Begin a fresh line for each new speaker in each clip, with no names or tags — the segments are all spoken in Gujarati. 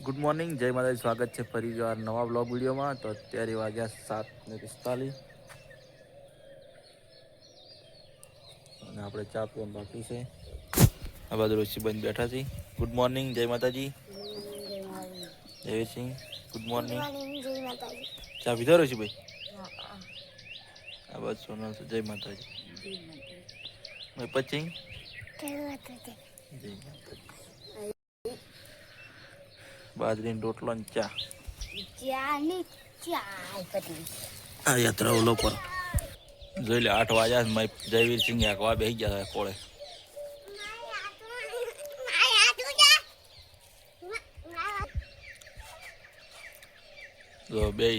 ગુડ મોર્નિંગ, જય માતાજી. સ્વાગત છે ફરી વાર નવા બ્લોગ વિડીયોમાં. તો અત્યારે વાગ્યા 7:45 અને આપણે ચા પીવાનું બાકી છે. આ બાજુ ઋષિબેન બેઠા છે. ગુડ મોર્નિંગ, જય માતાજી. Jaysinh, good morning.
જય માતાજી.
ચા પીધો ઋષિભાઈ? આ બાજુ સોનલ છે. જય માતાજી. પછી જય માતાજી. બાજરીનો રોટલો ને ચા. આ યાત્રા ઓલો પર જોઈ લે 8 વાગ્યા. જયવીર સિંહ આખવા બેસી ગયા કોળે. જો બે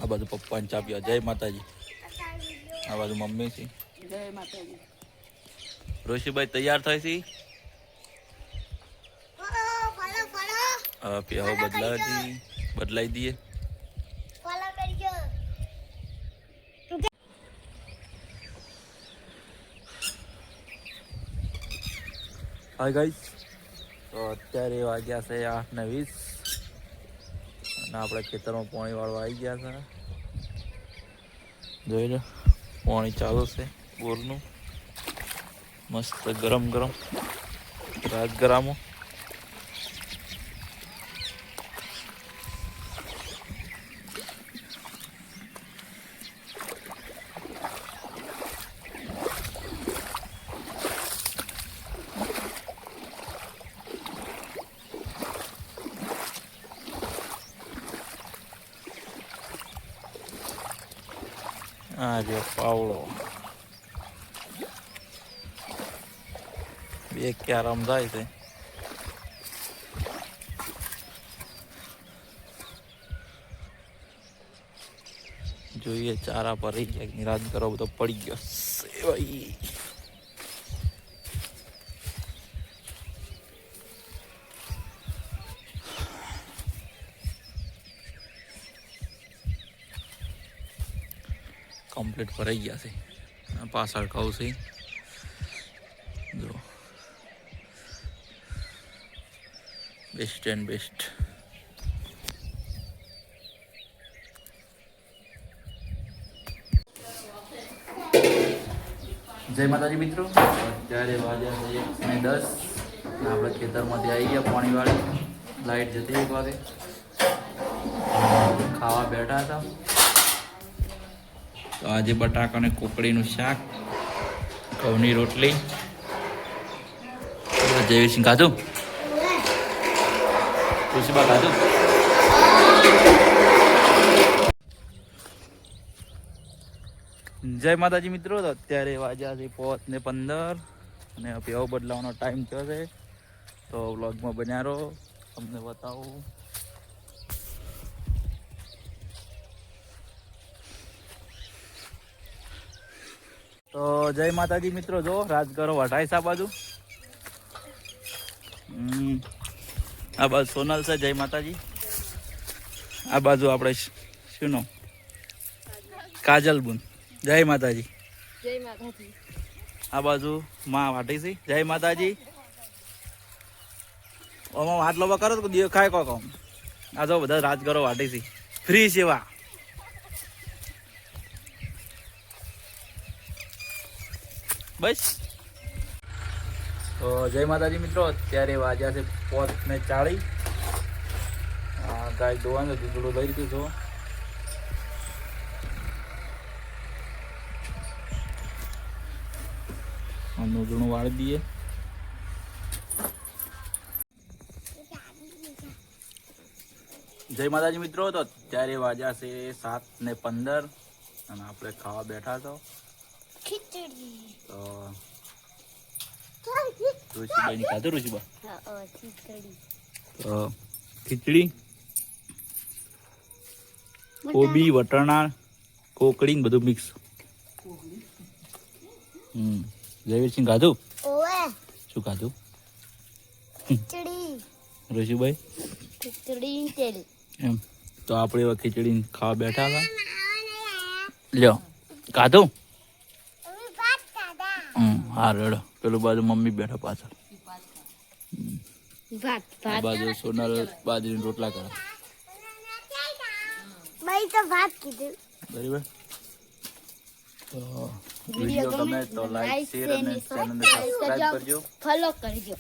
આ બાજુ પપ્પાને ચા પીવા. જય માતાજી. આ બાજુ મમ્મી છે.
જય માતાજી.
ઋષિભાઈ તૈયાર થાય છે. બદલાઈ દઈએ. હાય ગાઈસ, તો અત્યારે વાગ્યા છે 8:20 અને આપણે ખેતરમાં પાણી વાળવા આવી ગયા છે. જોઈ લો, પાણી ચાલુ છે બોરનું. મસ્ત ગરમ ગરમ રાજગરામો. આ જો પાવડો બે ક્યાં રમજાય છે. જોઈએ ચારા પર રહી ગયા. નિરાજ કરો બધો પડી ગયો છે ભાઈ. કમ્પ્લીટ ભરાઈ ગયા છે. પાછળ કહું છે જો બેસ્ટ એન્ડ બેસ્ટ. જય માતાજી મિત્રો. અત્યારે વાગ્યા છે 1:10. આપણે ખેતરમાંથી આવી ગયા પાણી વાળી. લાઈટ જતી 1 વાગે. ખાવા બેઠા હતા. તો આજે બટાકા અને કોકડીનું શાક, ઘઉંની રોટલી. જયસિંહ ખાધું? તુલસીબા ખાધું? જય માતાજી મિત્રો. તો અત્યારે વાગ્યા છે 5:15 અને પેવો બદલાવાનો ટાઈમ થયો છે. તો વ્લોગમાં બન્યા રહો, તમને બતાવું. તો જય માતાજી મિત્રો. જો રાજગરો વઢાય છે આ બાજુ. આ બાજુ સોનલ છે. જય માતાજી. આ બાજુ આપણે શું નો કાજલ બુન. જય માતાજી.
જય માતાજી.
આ બાજુ માં વાટી છે. જય માતાજી. ઓમાં હાથ લોબા કરો તો દિયો ખાય કોક. આ જો બધા રાજગરો વાટી છે. ફ્રી સેવા. બસ. તો જય માતાજી મિત્રો. અત્યારે વાગ્યા છે 5:40. ગાય દોવાનું દૂધડું લઈ લીધું જો. નોંધણું વાળી દઈએ. જય માતાજી મિત્રો. તો અત્યારે વાગ્યા છે 7:15 અને આપણે ખાવા બેઠા છો.
ખીચડી.
તો ઋષિભાઈ ખાધું? ઋષિબા તો ખીચડી, કોબી, વટાણા, કોકડી બધું મિક્સ. જયવીરસિંહ ખાધું? શું ખાધું?
ખીચડી.
ઋષિભાઈ
ખીચડી તેલ.
એમ તો આપણે એવા ખીચડી ખાવા બેઠા હતા. લ્યો ખાધું? હા રેડો પેલું બાજુ મમ્મી બેઠા પાછળ
ભાત
આ
ભાત
બાજુ સોનલ બાજરીના રોટલા કરે
ભાઈ તો ભાત કીધું
બરાબર તો વિડીયો ગમે તો લાઈક શેર અને ચેનલને સબસ્ક્રાઇબ કરજો
ફોલો કરજો